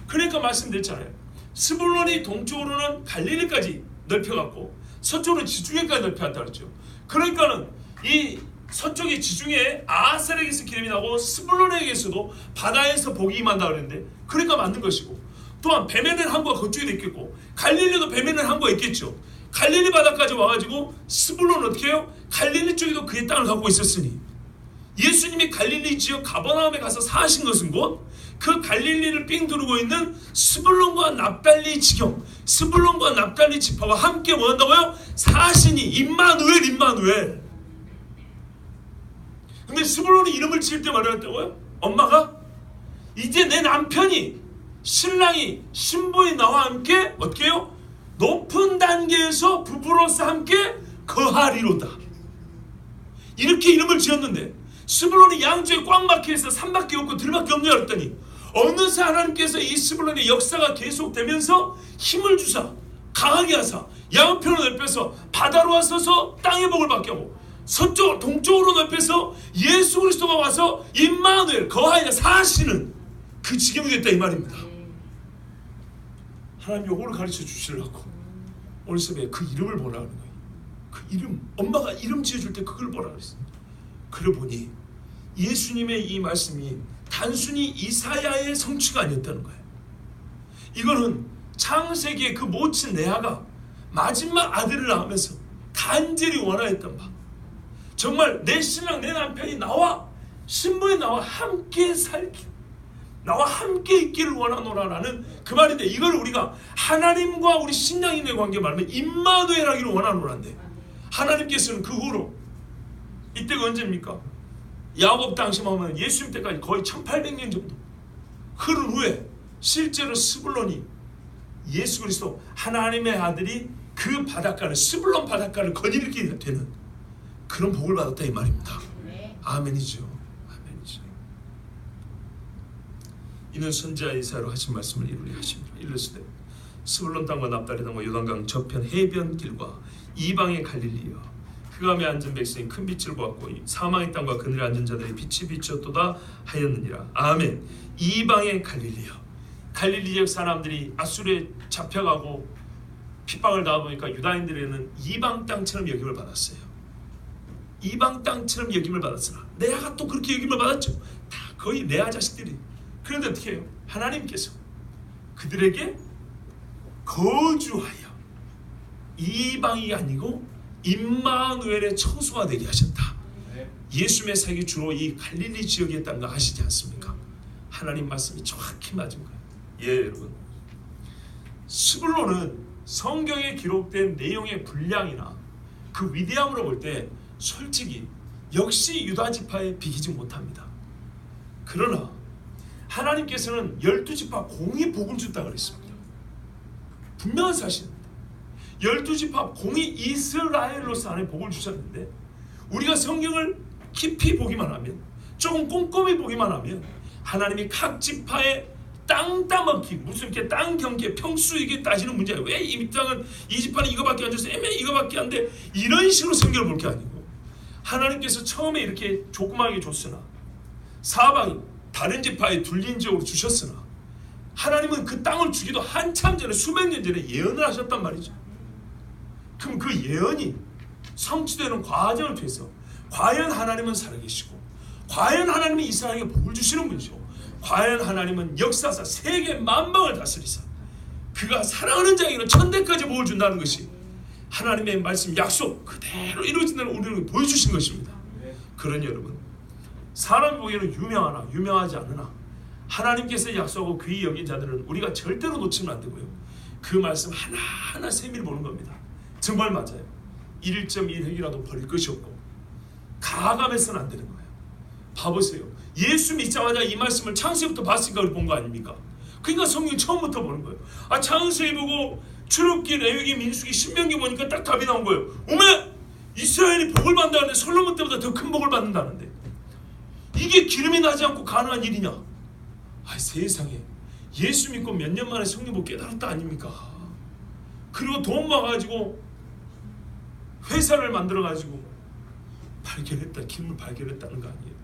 그러니까 말씀드렸잖아요. 스불론이 동쪽으로는 갈릴리까지 넓혀갖고 서쪽으로는 지중해까지 넓혀왔다 그랬죠. 그러니까는 이 서쪽의 지중해에 아셀에게서 기름이 나고 스불론에게서도 바다에서 복이 임한다 그랬는데, 그러니까 맞는 것이고, 또한 베메넬 항구가 그쪽에도 있겠고 갈릴리도 베메넬 항구가 있겠죠. 갈릴리 바다까지 와가지고 스불론은 어떻게 해요? 갈릴리 쪽에도 그의 땅을 갖고 있었으니, 예수님이 갈릴리 지역 가버나움에 가서 사신 것은 곧 그 갈릴리를 삥 두르고 있는 스불론과 납달리 지경, 스불론과 납달리 지파와 함께 뭐 한다고요? 사시니. 임마누엘. 근데 스불론이 이름을 지을 때 말했다고요? 엄마가 이제 내 남편이, 신랑이, 신부인 나와 함께 어떻게 해요? 높은 단계에서 부부로서 함께 거하리로다. 이렇게 이름을 지었는데 스불론이 양쪽에 꽉 막혀있어 산밖에 없고 들밖에 없냐 그랬더니 어느새 하나님께서 이 스불론의 역사가 계속되면서 힘을 주사 강하게 하사 양편을 넓혀서 바다로 와서서 땅의 복을 받게 하고 서쪽 동쪽으로 넓혀서 예수 그리스도가 와서 임마누엘 거하여 사시는 그 지경이 됐다 이 말입니다. 하나님 요거를 가르쳐 주시려고 오늘 새벽에 그 이름을 보라 하는 거예요. 그 이름, 엄마가 이름 지어줄 때 그걸 보라 그랬어요. 그래 보니 예수님의 이 말씀이 단순히 이사야의 성취가 아니었다는 거예요. 이거는 창세기의 그 모친 레아가 마지막 아들을 낳으면서 간절히 원하였던 바, 정말 내 신랑 내 남편이 나와 신부인 나와 함께 살기, 나와 함께 있기를 원하노라라는 그 말인데, 이걸 우리가 하나님과 우리 신랑인의 관계 말하면 임마누엘 하기를 원하노라는데, 하나님께서는 그 후로 이때가 언제입니까? 야곱 당시만 하면 예수님 때까지 거의 1800년 정도 흐른 후에 실제로 스불론이 예수 그리스도 하나님의 아들이 그 바닷가를, 스불론 바닷가를 거닐게 되는 그런 복을 받았다 이 말입니다. 아멘이죠. 아멘이죠. 이는 선지자 이사야로 하신 말씀을 이루게 하십니다. 이르시되 스불론 땅과 납달리 땅과 요단강 저편 해변 길과 이방의 갈릴리여, 흑암에 앉은 백성이 큰 빛을 보았고 사망의 땅과 그늘에 앉은 자들의 빛이 비추었도다 하였느니라. 아멘. 이방의 갈릴리여. 갈릴리 지역 사람들이 아수르에 잡혀가고 핍박을 당하다 보니까 유다인들에는 이방 땅처럼 여김을 받았어요. 이방 땅처럼 여김을 받았으나 레아가 또 그렇게 여김을 받았죠. 다 거의 레아 자식들이. 그런데 어떻게 해요? 하나님께서 그들에게 거주하여 이방이 아니고 임마누엘의 처소가 되게 하셨다. 예수님의 사역이 주로 이 갈릴리 지역에 있다는 거 아시지 않습니까? 하나님 말씀이 정확히 맞은 거예요. 예, 여러분. 스불론은 성경에 기록된 내용의 분량이나 그 위대함으로 볼 때 솔직히 역시 유다 지파에 비기지 못합니다. 그러나 하나님께서는 12지파 공이 복을 줬다 그랬습니다. 분명한 사실입니다. 12지파 공이 이스라엘로서 안에 복을 주셨는데, 우리가 성경을 깊이 보기만 하면, 조금 꼼꼼히 보기만 하면 하나님이 각 지파의 땅 따먹기, 무슨 이렇게 땅 경계 평수 이게 따지는 문제예요. 왜 이 땅은 이 지파는 이거밖에 안 줘서 애매 이거밖에 안 돼, 이런 식으로 성경을 볼 게 아니고 하나님께서 처음에 이렇게 조그마하게 줬으나 사방이 다른 지파에 둘린 지역으로 주셨으나 하나님은 그 땅을 주기도 한참 전에, 수백 년 전에 예언을 하셨단 말이죠. 그럼 그 예언이 성취되는 과정을 통해서 과연 하나님은 살아계시고, 과연 하나님은 이스라엘에게 복을 주시는 분이시고, 과연 하나님은 역사사 세계 만방을 다스리사 그가 사랑하는 자에게는 천대까지 복을 준다는 것이 하나님의 말씀 약속 그대로 이루어진다는 우리에게 보여주신 것입니다. 그런 여러분, 사람이 보기에는 유명하나 유명하지 않으나 하나님께서 약속하고 귀히 여긴 자들은 우리가 절대로 놓치면 안 되고요. 그 말씀 하나하나 세밀히 보는 겁니다. 정말 맞아요. 1.1획이라도 버릴 것이 없고 가감해서는 안 되는 거예요. 봐보세요. 예수 믿자마자 이 말씀을 창세기부터 봤으니까 본 거 아닙니까? 그러니까 성경 처음부터 보는 거예요. 창세기 보고 출애굽기, 레위기, 민수기, 신명기 보니까 딱 답이 나온 거예요. 오메! 이스라엘이 복을 받는다는데 솔로몬 때보다 더 큰 복을 받는다는데 이게 기름이 나지 않고 가능한 일이냐? 세상에, 예수 믿고 몇 년 만에 성령복 깨달았다 아닙니까? 그리고 돈 모아가지고 회사를 만들어가지고 발견했다, 기름을 발견했다는 거 아니에요.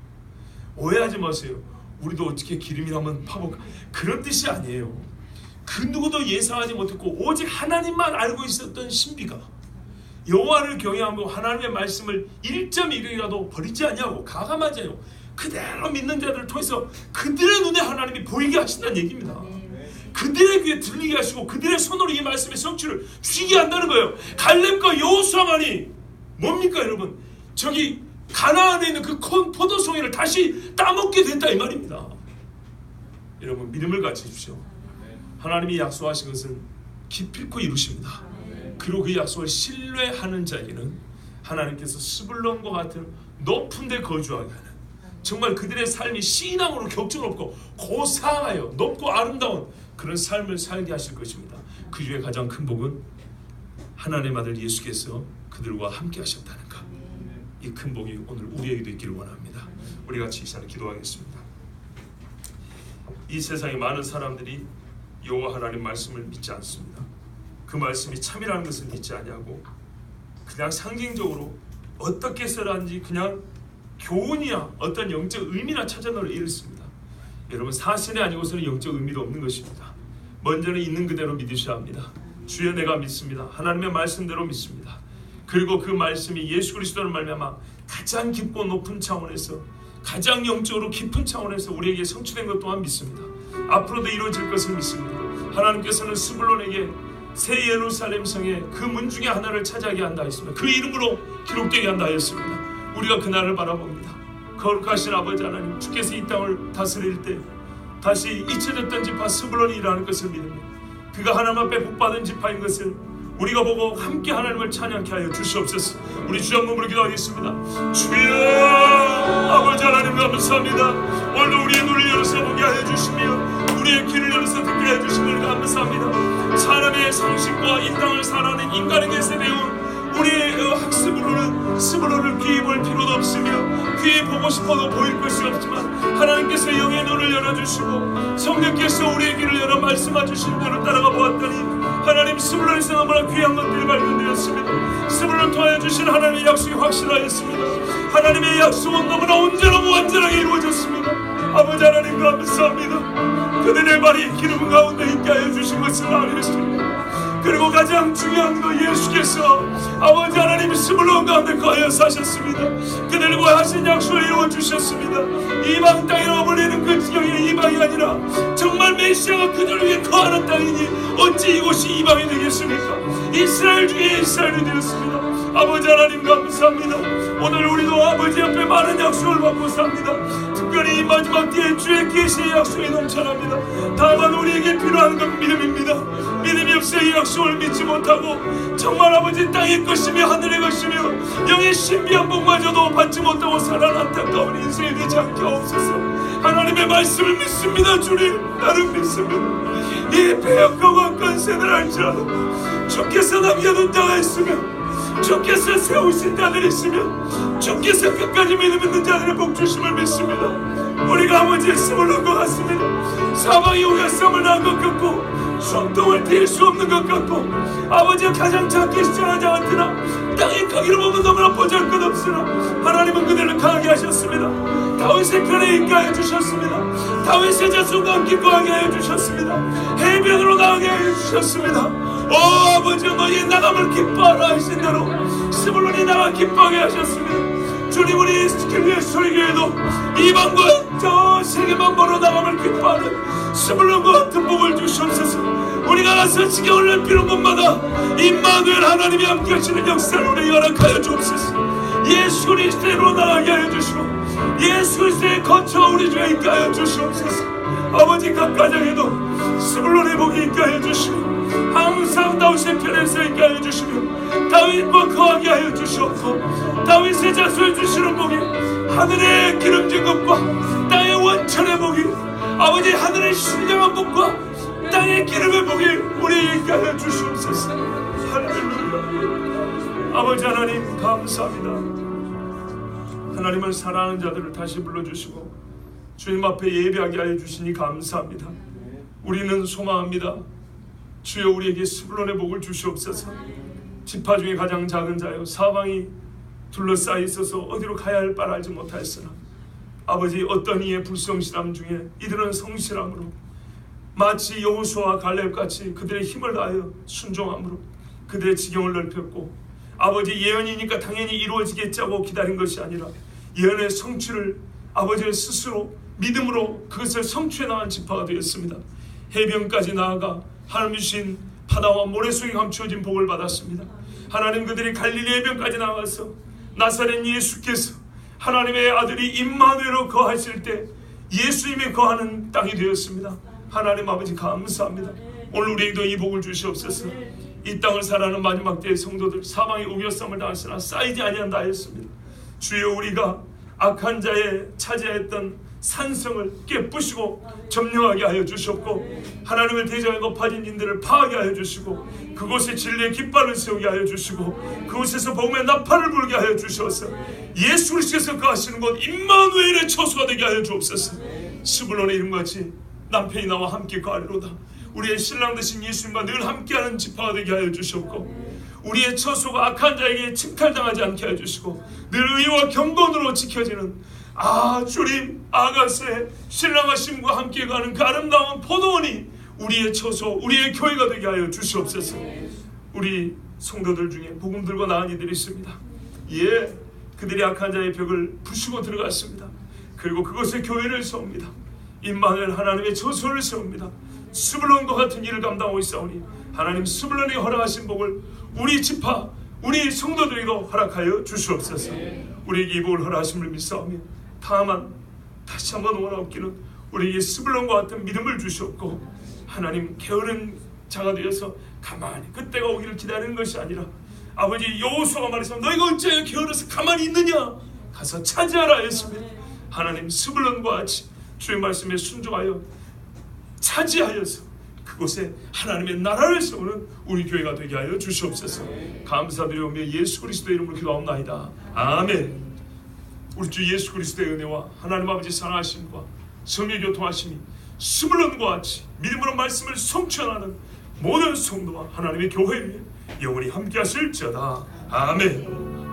오해하지 마세요. 우리도 어떻게 기름이라면 파볼까? 그런 뜻이 아니에요. 그 누구도 예상하지 못했고 오직 하나님만 알고 있었던 신비가 여호와를 경외하고 하나님의 말씀을 1.1이라도 버리지 않냐고 가감하자요. 그대로 믿는 자들을 통해서 그들의 눈에 하나님이 보이게 하신다는 얘기입니다. 그들의 귀에 들리게 하시고 그들의 손으로 이 말씀의 성취를 주시게 한다는 거예요. 갈렙과 여호수아만이 뭡니까 여러분? 저기 가나안에 있는 그 포도송이를 다시 따먹게 됐다 이 말입니다. 여러분, 믿음을 갖추십시오. 하나님이 약속하신 것은 기필코 이루십니다. 그리고 그 약속을 신뢰하는 자에게는 하나님께서 스불론과 같은 높은 데 거주하게 하는, 정말 그들의 삶이 신앙으로 격정 없고 고상하여 높고 아름다운 그런 삶을 살게 하실 것입니다. 그 중에 가장 큰 복은 하나님의 아들 예수께서 그들과 함께 하셨다는 것. 이 큰 복이 오늘 우리에게도 있기를 원합니다. 우리 같이 이 시간에 기도하겠습니다. 이 세상에 많은 사람들이 여호와 하나님 말씀을 믿지 않습니다. 그 말씀이 참이라는 것을 믿지 않냐고 그냥 상징적으로 어떻게 해서라든지 그냥 교훈이야 어떤 영적 의미나 찾아내려 이렇습니다. 여러분, 사실이 아니고서는 영적 의미도 없는 것입니다. 먼저는 있는 그대로 믿으셔야 합니다. 주여 내가 믿습니다. 하나님의 말씀대로 믿습니다. 그리고 그 말씀이 예수 그리스도를 말미암아 가장 깊고 높은 차원에서 가장 영적으로 깊은 차원에서 우리에게 성취된 것 또한 믿습니다. 앞으로도 이루어질 것을 믿습니다. 하나님께서는 스불론에게 새 예루살렘 성의 그 문 중에 하나를 차지하게 한다 했습니다. 그 이름으로 기록되게 한다 했습니다. 우리가 그날을 바라봅니다. 거룩하신 아버지 하나님, 주께서 이 땅을 다스릴 때 다시 잊혀졌던 지파 스불론이 일어나는 것을 믿으며 그가 하나님 앞에 복받은 지파인 것을 우리가 보고 함께 하나님을 찬양케 하여 주시옵소서. 우리 주 한 몸으로 기도하겠습니다. 주여, 아버지 하나님 감사합니다. 오늘도 우리의 눈을 열어서 보게 하여 주시며 우리의 귀를 열어서 듣게 하여 주심을 감사합니다. 사람의 상식과 이 땅을 살아가는 인간에게서 배운 우리의 학습으로는 스불론을 귀히 볼 필요도 없으며 귀히 보고 싶어도 보일 것이 없지만 하나님께서 영의 눈을 열어주시고 성령께서 우리의 귀를 열어 말씀해 주신 대로 따라가 보았더니 하나님 스불론에서 너무나 귀한 것들이 발견되었습니다. 스불론 통하여 주신 하나님의 약속이 확실하였습니다. 하나님의 약속은 너무나 온전하고 완전하게 이루어졌습니다. 아버지 하나님 감사합니다. 그들의 발이 기름 가운데 있게 하여 주신 것을 알겠습니다. 그리고 가장 중요한 거 예수께서 아버지 하나님 스불론 가운데 거하여 사셨습니다. 그들과 하신 약속을 이루어 주셨습니다. 이방 땅이라고 불리는 그 지경이 이방이 아니라 정말 메시아가 그들을 위해 거하는 땅이니 어찌 이곳이 이방이 되겠습니까? 이스라엘 중에 이스라엘이 되었습니다. 아버지 하나님 감사합니다. 오늘 우리도 아버지 앞에 많은 약속을 받고 삽니다. 특별히 이 마지막 때에 주의 계시의 약속이 넘쳐납니다. 다만 우리에게 필요한 건 믿음입니다. 믿음이 없어 이 약속을 믿지 못하고 정말 아버지 땅의 것이며 하늘의 것이며 영의 신비한 복마저도 받지 못하고 살아난 안타까운 인생이 되지 않게 하옵소서. 하나님의 말씀을 믿습니다. 주님, 나는 믿습니다. 이 배역과 왕권 세대를 알지라도 주께서 남겨둔 자가 있으며 주께서 세우신 자들이 있으며 주께서 끝까지 믿음 있는 자들의 복 주심을 믿습니다. 우리가 아버지의 스불론 것 같습니다. 사방이 우리가 썸을 낳은 것 같고 숨통을 튈 수 없는 것 같고 아버지가 가장 작게 시작하지 않더나 땅의 크기를 보면 너무나 보잘것없으나 하나님은 그들을 강하게 하셨습니다. 다윗의 편에 있게 하여 주셨습니다. 다윗의 자손과 함께 거하게 하여 주셨습니다. 해변으로 나가게 하여 주셨습니다. 오 아버지 너희의 나감을 기뻐하라 하신 대로 스불론이 나가 기뻐하게 하셨습니다. 주님 우리 길리의 소리교회도 이방과 저 세계만보로 나감을 기뻐하는 스불론과 같은 복을 주시옵소서. 우리가 가서 지경을 넓히는 곳마다 임마누엘 하나님이 함께 하시는 역사를 우리에게 허락하여 주옵소서. 예수 그리스도로 나가게 하여 주시고 예수 그리스도의 거처가 우리 중에 있게 하여 주시옵소서. 아버지 각 가정에도 스불론의 복이 있게 하여 주시고 항상 다윗의 편에 서 있게 하여 주시며 다윗과 거하게 하여 주시옵고 다윗의 자손을 주시는 복이 하늘의 기름진 것과 땅의 원천의 복이 아버지 하늘의 신령한 복과 땅의 기름의 복이 우리에게 있게 하여 주시옵소서. 할렐루야. 아버지 하나님 감사합니다. 하나님은 사랑하는 자들을 다시 불러주시고 주님 앞에 예배하게 하여 주시니 감사합니다. 우리는 소망합니다. 주여 우리에게 스불론의 복을 주시옵소서. 지파 중에 가장 작은 자여 사방이 둘러싸여 있어서 어디로 가야 할 바를 알지 못하였으나 아버지 어떤 이의 불성실함 중에 이들은 성실함으로 마치 여호수아와 갈렙같이 그들의 힘을 다하여 순종함으로 그들의 지경을 넓혔고 아버지 예언이니까 당연히 이루어지겠지 하고 기다린 것이 아니라 예언의 성취를 아버지 스스로 믿음으로 그것을 성취해 나간 지파가 되었습니다. 해변까지 나아가 하나님 주신 바다와 모래 속에 감추어진 복을 받았습니다. 하나님 그들이 갈릴리 해변까지 나가서 나사렛 예수께서 하나님의 아들이 임마누엘로 거하실 때 예수님이 거하는 땅이 되었습니다. 하나님 아버지 감사합니다. 오늘 우리에게도 이 복을 주시옵소서. 이 땅을 살아가는 마지막 때의 성도들 사망의 우겨쌈을 당하시나 쌓이지 아니한다 하였습니다. 주여 우리가 악한 자의 차지했던 산성을 깨부시고 점령하게 하여 주셨고 하나님의 대적에 높아진 인들을 파하게 하여 주시고 그곳에 진리의 깃발을 세우게 하여 주시고 그곳에서 복음의 나팔을 불게 하여 주셔서 예수 그리스도께서 거하시는 곳 임마누엘의 처소가 되게 하여 주옵소서. 스불론의 이름같이 남편이 나와 함께 거하리로다. 우리의 신랑 되신 예수님과 늘 함께하는 지파가 되게 하여 주셨고 우리의 처소가 악한 자에게 침탈당하지 않게 하여 주시고 늘 의와 경건으로 지켜지는 주님 아가스의 신랑하심과 함께 가는 그 아름다운 포도원이 우리의 처소 우리의 교회가 되게 하여 주시옵소서. 우리 성도들 중에 복음 들고 나은 이들이 있습니다. 그들이 악한 자의 벽을 부수고 들어갔습니다. 그리고 그것에 교회를 세웁니다. 임마누엘 하나님의 처소를 세웁니다. 스불론과 같은 일을 감당하고 있사오니 하나님 스불론이 허락하신 복을 우리 지파 우리 성도들에게도 허락하여 주시옵소서. 우리에게 이 복을 허락하심을 믿사오며 다만 다시 한번 원하옵기는 우리에게 스불론과 같은 믿음을 주셨고 하나님 게으른 자가 되어서 가만히 그때가 오기를 기다리는 것이 아니라 아버지 여호수아가 말해서 너희가 어찌하여 게을러서 가만히 있느냐 가서 차지하라 했습니다. 하나님 스불론과 같이 주의 말씀에 순종하여 차지하여서 그곳에 하나님의 나라를 세우는 우리 교회가 되게 하여 주시옵소서. 감사드리오며 예수 그리스도의 이름으로 기도하옵나이다. 아멘. 우리 주 예수 그리스도의 은혜와 하나님 아버지 사랑하심과 성령 교통하심이 스불론과 같이 믿음으로 말씀을 성취하는 모든 성도와 하나님의 교회 위에 영원히 함께 하실지어다. 아멘.